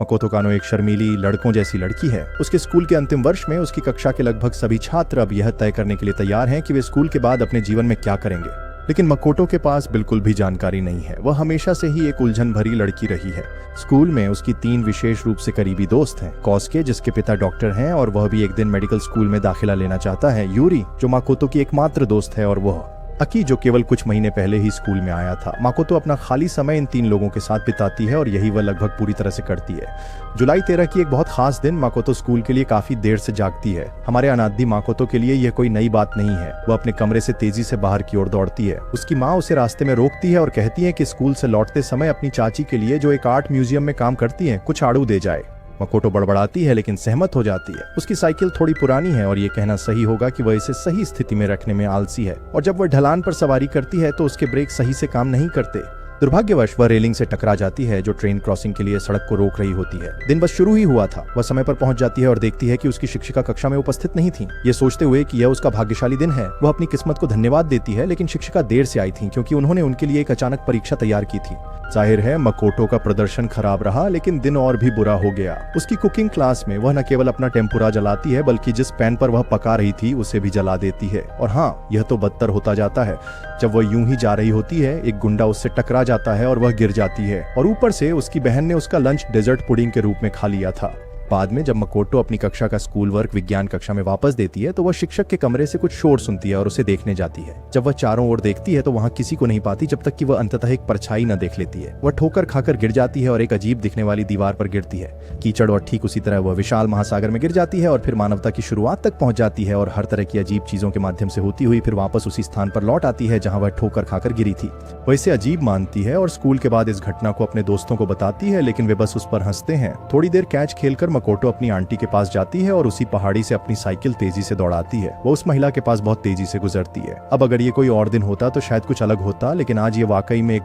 Makoto कानो एक शर्मीली लड़कों जैसी लड़की है। उसके स्कूल के अंतिम वर्ष में उसकी कक्षा के लगभग सभी छात्र अब यह तय करने के लिए तैयार हैं कि वे स्कूल के बाद अपने जीवन में क्या करेंगे, लेकिन मकोटो के पास बिल्कुल भी जानकारी नहीं है। वह हमेशा से ही एक उलझन भरी लड़की रही है। स्कूल में उसकी 3 विशेष रूप से करीबी दोस्त हैं। कोस्के, जिसके पिता डॉक्टर हैं और वह भी एक दिन मेडिकल स्कूल में दाखिला लेना चाहता है। यूरी, जो माकोतो की एकमात्र दोस्त है, और वह अकी, जो केवल कुछ महीने पहले ही स्कूल में आया था। माकोतो अपना खाली समय इन 3 लोगों के साथ बिताती है और यही वह लगभग पूरी तरह से करती है। जुलाई 13 की एक बहुत खास दिन माकोतो स्कूल के लिए काफी देर से जागती है। हमारे अनादि माकोतो के लिए यह कोई नई बात नहीं है। वह अपने कमरे से तेजी से बाहर की ओर दौड़ती है। उसकी माँ उसे रास्ते में रोकती है और कहती है कि स्कूल से लौटते समय अपनी चाची के लिए, जो एक आर्ट म्यूजियम में काम करती है, कुछ आड़ू दे जाए। मकोटो बड़बड़ाती है लेकिन सहमत हो जाती है। उसकी साइकिल थोड़ी पुरानी है और ये कहना सही होगा कि वह इसे सही स्थिति में रखने में आलसी है, और जब वह ढलान पर सवारी करती है तो उसके ब्रेक सही से काम नहीं करते। दुर्भाग्यवश वह रेलिंग से टकरा जाती है, जो ट्रेन क्रॉसिंग के लिए सड़क को रोक रही होती है। दिन बस शुरू ही हुआ था। वह समय पर पहुंच जाती है और देखती है कि उसकी शिक्षिका कक्षा में उपस्थित नहीं थी। ये सोचते हुए कि यह उसका भाग्यशाली दिन है, वह अपनी किस्मत को धन्यवाद देती है, लेकिन शिक्षिका देर से आई थी क्योंकि उन्होंने उनके लिए एक अचानक परीक्षा तैयार की थी। जाहिर है मकोटो का प्रदर्शन खराब रहा, लेकिन दिन और भी बुरा हो गया। उसकी कुकिंग क्लास में वह न केवल अपना टेम्पुरा जलाती है, बल्कि जिस पैन पर वह पका रही थी उसे भी जला देती है। और हाँ, यह तो बदतर होता जाता है। जब वह यूं ही जा रही होती है, एक गुंडा उससे टकरा जाता है और वह गिर जाती है, और ऊपर से उसकी बहन ने उसका लंच डेजर्ट पुडिंग के रूप में खा लिया था। बाद में जब मकोटो अपनी कक्षा का स्कूल वर्क विज्ञान कक्षा में वापस देती है तो वह शिक्षक के कमरे से कुछ शोर सुनती है और उसे देखने जाती है। जब वह चारों ओर देखती है तो वहां किसी को नहीं पाती, जब तक कि वह अंततः एक परछाई न देख लेती है। वह ठोकर खाकर गिर जाती है और एक अजीब दिखने वाली दीवार पर गिरती है। कीचड़, और ठीक उसी तरह वह विशाल महासागर में गिर जाती है और फिर मानवता की शुरुआत तक पहुंच जाती है और हर तरह की अजीब चीजों के माध्यम से होती हुई फिर वापस उसी स्थान पर लौट आती है जहां वह ठोकर खाकर गिरी थी। वह इसे अजीब मानती है और स्कूल के बाद इस घटना को अपने दोस्तों को बताती है, लेकिन वे बस उस पर हंसते हैं। थोड़ी देर कैच खेलकर मकोटो अपनी आंटी के पास जाती है और उसी पहाड़ी से अपनी साइकिल तेजी से दौड़ाती है। वो उस महिला के पास बहुत तेजी से गुजरती है। अब अगर ये कोई और दिन होता तो शायद कुछ अलग होता, लेकिन आज ये वाकई में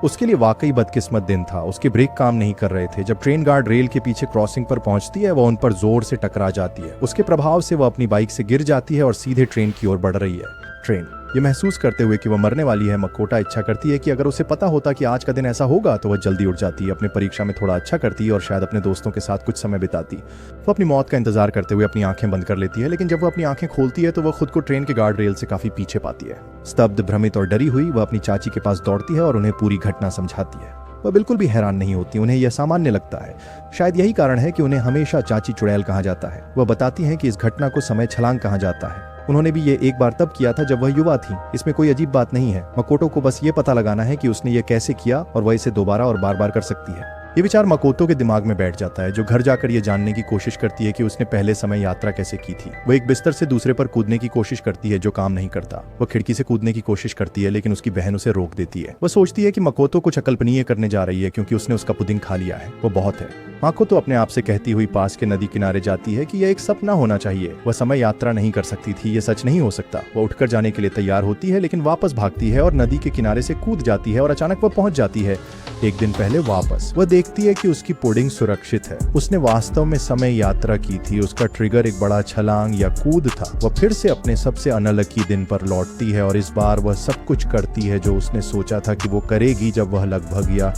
उसके लिए वाकई बदकिस्मत दिन था। उसके ब्रेक काम नहीं कर रहे थे। जब ट्रेन गार्ड रेल के पीछे क्रॉसिंग पर पहुंचती है, वह उन पर जोर से टकरा जाती है। उसके प्रभाव से वह अपनी बाइक से गिर जाती है और सीधे ट्रेन की ओर बढ़ रही है। ट्रेन ये महसूस करते हुए कि वह मरने वाली है, मकोटो इच्छा करती है कि अगर उसे पता होता कि आज का दिन ऐसा होगा तो वह जल्दी उठ जाती, अपनी परीक्षा में थोड़ा अच्छा करती और शायद अपने दोस्तों के साथ कुछ समय बिताती। वो अपनी मौत का इंतजार करते हुए अपनी आंखें बंद कर लेती है, लेकिन जब वह अपनी आंखें खोलती है तो वह खुद को ट्रेन के गार्ड रेल से काफी पीछे पाती है। स्तब्ध, भ्रमित और डरी हुई वह अपनी चाची के पास दौड़ती है और उन्हें पूरी घटना समझाती है। वह बिल्कुल भी हैरान नहीं होती, उन्हें यह सामान्य लगता है। शायद यही कारण है कि उन्हें हमेशा चाची चुड़ैल कहा जाता है। वह बताती हैं कि इस घटना को समय छलांग कहा जाता है। उन्होंने भी ये एक बार तब किया था जब वह युवा थी। इसमें कोई अजीब बात नहीं है। मकोटो को बस ये पता लगाना है कि उसने ये कैसे किया और वह इसे दोबारा और बार बार कर सकती है। ये विचार मकोटो के दिमाग में बैठ जाता है, जो घर जाकर ये जानने की कोशिश करती है कि उसने पहले समय यात्रा कैसे की थी। वह एक बिस्तर से दूसरे पर कूदने की कोशिश करती है, जो काम नहीं करता। वह खिड़की से कूदने की कोशिश करती है, लेकिन उसकी बहन उसे रोक देती है। वह सोचती है कि मकोटो कुछ अकल्पनीय करने जा रही है क्योंकि उसने उसका पुडिंग खा लिया है। वो बहुत है। मकोटो अपने आप से कहती हुई पास के नदी किनारे जाती है कि यह एक सपना होना चाहिए। वह समय यात्रा नहीं कर सकती थी, ये सच नहीं हो सकता। वह उठकर जाने के लिए तैयार होती है, लेकिन वापस भागती है और नदी के किनारे से कूद जाती है और अचानक वह पहुंच जाती है एक दिन पहले वापस। वह देखती है कि उसकी पुडिंग सुरक्षित है। उसने वास्तव में समय यात्रा की थी। उसका ट्रिगर एक बड़ा छलांग या कूद था। वह फिर से अपने सबसे अनलकी दिन पर लौटती है और इस बार वह सब कुछ करती है जो उसने सोचा था कि वो करेगी जब वह लगभग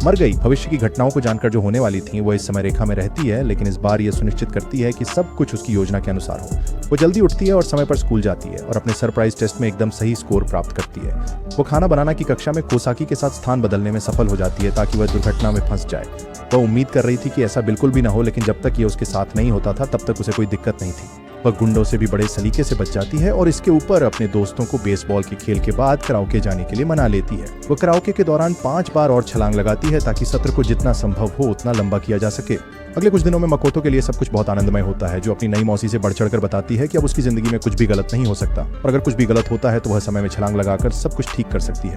मर गई। भविष्य की घटनाओं को जानकर जो होने वाली थी वह इस समय रेखा में रहती है, लेकिन इस बार यह सुनिश्चित करती है कि सब कुछ उसकी योजना के अनुसार हो। वो जल्दी उठती है और समय पर स्कूल जाती है और अपने सरप्राइज टेस्ट में एकदम सही स्कोर प्राप्त करती है। वो खाना बनाना की कक्षा में कोसाकी के साथ स्थान बदलने में सफल हो जाती है ताकि वह दुर्घटना में फंस जाए। वह उम्मीद कर रही थी कि ऐसा बिल्कुल भी ना हो, लेकिन जब तक ये उसके साथ नहीं होता था तब तक उसे कोई दिक्कत नहीं थी। वह गुंडों से भी बड़े सलीके से बच जाती है और इसके ऊपर अपने दोस्तों को बेसबॉल के खेल के बाद कराओके जाने के लिए मना लेती है। वह कराओके के दौरान 5 बार और छलांग लगाती है ताकि सत्र को जितना संभव हो उतना लंबा किया जा सके। अगले कुछ दिनों में मकोटो के लिए सब कुछ बहुत आनंदमय होता है, जो अपनी नई मौसी से बढ़ चढ़कर बताती है कि अब उसकी जिंदगी में कुछ भी गलत नहीं हो सकता, और अगर कुछ भी गलत होता है तो वह समय में छलांग लगाकर सब कुछ ठीक कर सकती है।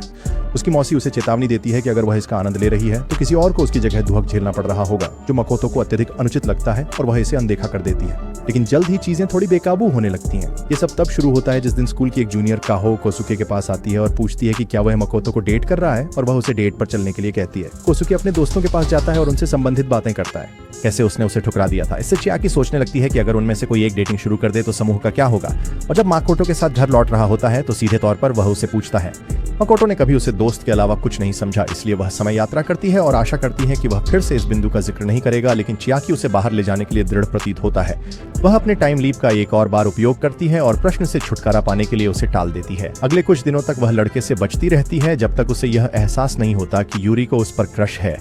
उसकी मौसी उसे चेतावनी देती है कि अगर वह इसका आनंद ले रही है तो किसी और को उसकी जगह दुहक झेलना पड़ रहा होगा, जो मकोटो को अत्यधिक अनुचित लगता है और वह इसे अनदेखा कर देती है। लेकिन जल्द ही चीजें थोड़ी बेकाबू होने लगती हैं। ये सब तब शुरू होता है जिस दिन स्कूल की एक जूनियर काहो कोसुके के पास आती है और पूछती है कि क्या वह मकोटो को डेट कर रहा है, और वह उसे डेट पर चलने के लिए कहती है। कोसुके अपने दोस्तों के पास जाता है और उनसे संबंधित बातें करता है। कैसे उसने उसे ठुकरा दिया था। इससे चियाकी सोचने लगती है कि अगर उनमें से कोई एक डेटिंग शुरू कर दे तो समूह का क्या होगा। और जब माकोटो के साथ घर लौट रहा होता है तो सीधे तौर पर वह उसे पूछता है। माकोटो ने कभी उसे दोस्त के अलावा कुछ नहीं समझा, इसलिए वह समय यात्रा करती है और आशा करती है कि वह फिर से इस बिंदु का जिक्र नहीं करेगा, लेकिन चियाकी उसे बाहर ले जाने के लिए दृढ़ प्रतीत होता है। वह अपने टाइम लीप का एक और बार उपयोग करती है और प्रश्न से छुटकारा पाने के लिए उसे टाल देती है। अगले कुछ दिनों तक वह लड़के से बचती रहती है जब तक उसे यह एहसास नहीं होता कि यूरी को उस पर क्रश है।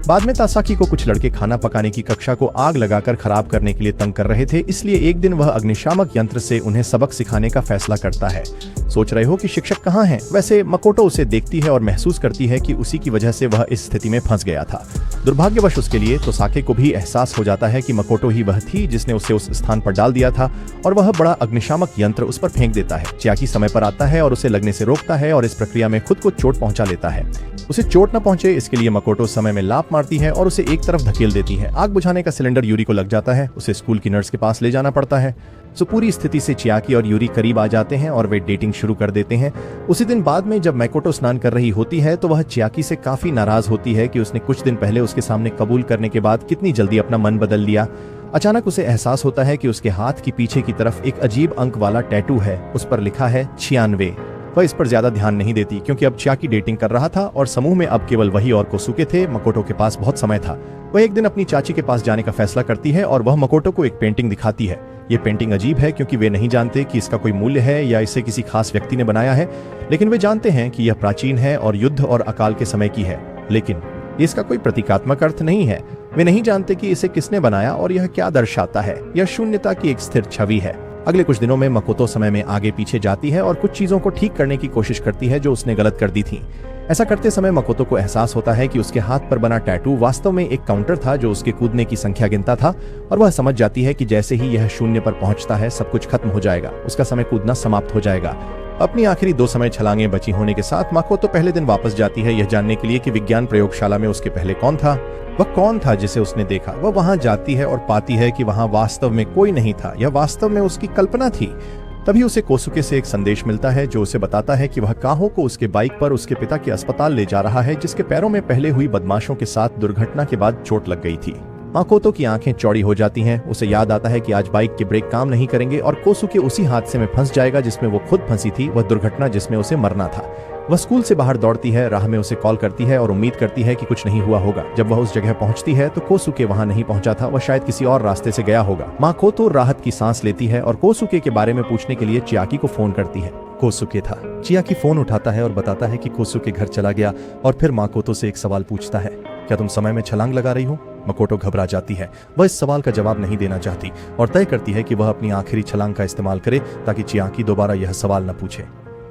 बाद में तासाकी को कुछ लड़के खाना पकाने की कक्षा को आग लगाकर खराब करने के लिए तंग कर रहे थे, इसलिए एक दिन वह अग्निशामक यंत्र से उन्हें सबक सिखाने का फैसला करता है। सोच रहे हो कि शिक्षक कहाँ हैं? वैसे मकोटो उसे देखती है और महसूस करती है कि उसी की वजह से वह इस स्थिति में फंस गया था। दुर्भाग्यवश उसके लिए तोसाके को भी एहसास हो जाता है कि मकोटो ही वह थी जिसने उसे उस स्थान पर डाल दिया था और वह बड़ा अग्निशामक यंत्र उस पर फेंक देता है। चियाकी समय पर आता है और उसे लगने से रोकता है और इस प्रक्रिया में खुद को चोट पहुंचा लेता है। उसे चोट न पहुंचे इसके लिए मकोटो समय में लात मारती है और उसे एक तरफ धकेल देती है। आग बुझाने का सिलेंडर यूरी को लग जाता है, उसे स्कूल की नर्स के पास ले जाना पड़ता है। पूरी स्थिति से चियाकी और यूरी करीब आ जाते हैं और वे डेटिंग शुरू कर देते हैं। उसी दिन बाद में जब मकोटो स्नान कर रही होती है तो वह चियाकी से काफी नाराज होती है कि उसने कुछ दिन पहले उसके सामने कबूल करने के बाद कितनी जल्दी अपना मन बदल लिया। अचानक उसे एहसास होता है कि उसके हाथ की पीछे की तरफ एक अजीब अंक वाला टैटू है, उस पर लिखा है 96। वह इस पर ज्यादा ध्यान नहीं देती क्योंकि अब चियाकी डेटिंग कर रहा था और समूह में अब केवल वही और कोसुके थे। मकोटो के पास बहुत समय था। वह एक दिन अपनी चाची के पास जाने का फैसला करती है और वह मकोटो को एक पेंटिंग दिखाती है। ये पेंटिंग अजीब है क्योंकि वे नहीं जानते कि इसका कोई मूल्य है या इसे किसी खास व्यक्ति ने बनाया है, लेकिन वे जानते हैं कि यह प्राचीन है और युद्ध और अकाल के समय की है, लेकिन इसका कोई प्रतीकात्मक अर्थ नहीं है। वे नहीं जानते कि इसे किसने बनाया और यह क्या दर्शाता है। यह शून्यता की एक स्थिर छवि है। अगले कुछ दिनों में मकोतो समय में आगे पीछे जाती है और कुछ चीजों को ठीक करने की कोशिश करती है जो उसने गलत कर दी थी। ऐसा करते समय मकोतो को एहसास होता है कि उसके हाथ पर बना टैटू वास्तव में एक काउंटर था जो उसके कूदने की संख्या गिनता था और वह समझ जाती है कि जैसे ही यह शून्य पर पहुंचता है सब कुछ खत्म हो जाएगा, उसका समय कूदना समाप्त हो जाएगा। अपनी आखिरी 2 समय छलांगें बची होने के साथ मकोतो पहले दिन वापस जाती है यह जानने के लिए कि विज्ञान प्रयोगशाला में उसके पहले कौन था। वह कौन था जिसे उसने देखा। वह वहां जाती है और पाती है कि वहां वास्तव में कोई नहीं था, यह वास्तव में उसकी कल्पना थी। तभी उसे कोसुके से एक संदेश मिलता है जो उसे बताता है कि वह काहो को उसके बाइक पर उसके पिता के अस्पताल ले जा रहा है जिसके पैरों में पहले हुई बदमाशों के साथ दुर्घटना के बाद चोट लग गई थी। मकोतो की आंखें चौड़ी हो जाती हैं। उसे याद आता है कि आज बाइक के ब्रेक काम नहीं करेंगे और कोसुके उसी हादसे में फंस जाएगा जिसमें वो खुद फंसी थी, वह दुर्घटना जिसमें उसे मरना था। वह स्कूल से बाहर दौड़ती है, राह में उसे कॉल करती है और उम्मीद करती है कि कुछ नहीं हुआ होगा। जब वह उस जगह पहुंचती है तो कोसुके वहां नहीं पहुंचा था, वह शायद किसी और रास्ते से गया होगा। मकोतो राहत की सांस लेती है और कोसुके के बारे में पूछने के लिए चियाकी को फोन करती है। कोसुके था। चियाकी फोन उठाता है और बताता है कि कोसुके घर चला गया और फिर मकोतो से एक सवाल पूछता है, क्या तुम समय में छलांग लगा रही हो? मकोतो घबरा जाती है। वह इस सवाल का जवाब नहीं देना चाहती और तय करती है कि वह अपनी आखिरी छलांग का इस्तेमाल करे ताकि चियाकी दोबारा यह सवाल न पूछे।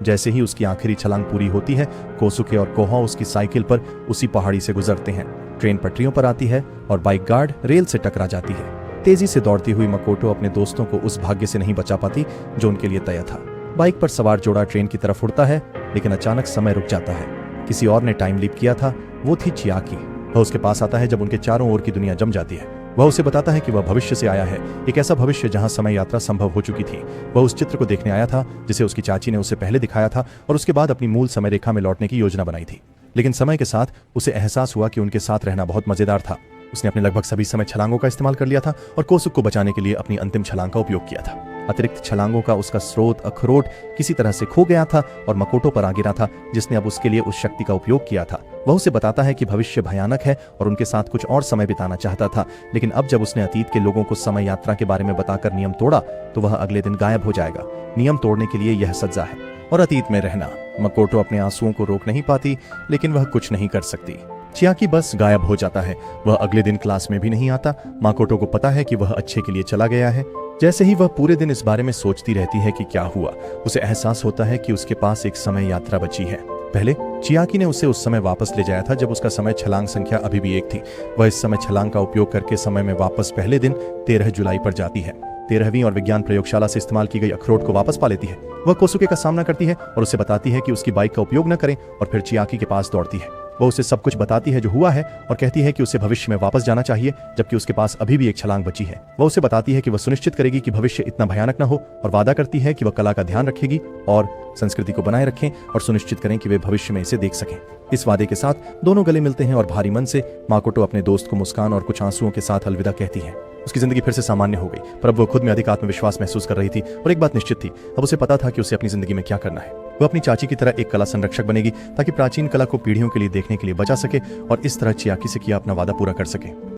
जैसे ही उसकी आखिरी छलांग पूरी होती है, कोसुके और कोहा उसकी साइकिल पर उसी पहाड़ी से गुजरते हैं। ट्रेन पटरियों पर आती है और बाइक गार्ड रेल से टकरा जाती है। तेजी से दौड़ती हुई मकोतो अपने दोस्तों को उस भाग्य से नहीं बचा पाती जो उनके लिए तय था। बाइक पर सवार जोड़ा ट्रेन की तरफ उड़ता है, लेकिन अचानक समय रुक जाता है। किसी और ने टाइम लीप किया था, वो थी चियाकी। वह उसके पास आता है जब उनके चारों ओर की दुनिया जम जाती है। वह उसे बताता है कि वह भविष्य से आया है, एक ऐसा भविष्य जहां समय यात्रा संभव हो चुकी थी। वह उस चित्र को देखने आया था जिसे उसकी चाची ने उसे पहले दिखाया था और उसके बाद अपनी मूल समय रेखा में लौटने की योजना बनाई थी। लेकिन समय के साथ उसे एहसास हुआ कि उनके साथ रहना बहुत मजेदार था। उसने अपने लगभग सभी समय छलांगों का इस्तेमाल कर लिया था और कोसुक को बचाने के लिए अपनी अंतिम छलांग का उपयोग किया था। अतिरिक्त छलांगों का उसका स्रोत अखरोट किसी तरह से खो गया था और मकोटो पर आ गिरा था जिसने अब उसके लिए उस शक्ति का उपयोग किया था। वह उसे बताता है कि भविष्य भयानक है और उनके साथ कुछ और समय बिताना चाहता था, लेकिन अब जब उसने अतीत के लोगों को समय यात्रा के बारे में बताकर नियम तोड़ा तो वह अगले दिन गायब हो जाएगा। नियम तोड़ने के लिए यह सज्जा है और अतीत में रहना। मकोटो अपने आंसुओं को रोक नहीं पाती, लेकिन वह कुछ नहीं कर सकती। चियाकी बस गायब हो जाता है। वह अगले दिन क्लास में भी नहीं आता। मकोटो को पता है कि वह अच्छे के लिए चला गया है। जैसे ही वह पूरे दिन इस बारे में सोचती रहती है कि क्या हुआ, उसे एहसास होता है कि उसके पास एक समय यात्रा बची है। पहले चियाकी ने उसे उस समय वापस ले जाया था जब उसका समय छलांग संख्या अभी भी 1 थी। वह इस समय छलांग का उपयोग करके समय में वापस पहले दिन 13 जुलाई पर जाती है। 13वीं और विज्ञान प्रयोगशाला से इस्तेमाल की गई अखरोट को वापस पा लेती है। वह कोसुके का सामना करती है और उसे बताती है कि उसकी बाइक का उपयोग न करें और फिर चियाकी के पास दौड़ती है। वह उसे सब कुछ बताती है जो हुआ है और कहती है कि उसे भविष्य में वापस जाना चाहिए जबकि उसके पास अभी भी एक छलांग बची है। वह उसे बताती है कि वह सुनिश्चित करेगी कि भविष्य इतना भयानक न हो और वादा करती है कि वह कला का ध्यान रखेगी और संस्कृति को बनाए रखें और सुनिश्चित करें कि वे भविष्य में इसे देख सकें। इस वादे के साथ दोनों गले मिलते हैं और भारी मन से माकोटो अपने दोस्त को मुस्कान और कुछ आंसुओं के साथ अलविदा कहती है। उसकी जिंदगी फिर से सामान्य हो गई, पर अब वो खुद में अधिक आत्मविश्वास महसूस कर रही थी और एक बात निश्चित थी, अब उसे पता था कि उसे अपनी जिंदगी में क्या करना है। वो अपनी चाची की तरह एक कला संरक्षक बनेगी ताकि प्राचीन कला को पीढ़ियों के लिए देखने के लिए बचा सके और इस तरह चियाकी से किया अपना वादा पूरा कर सके।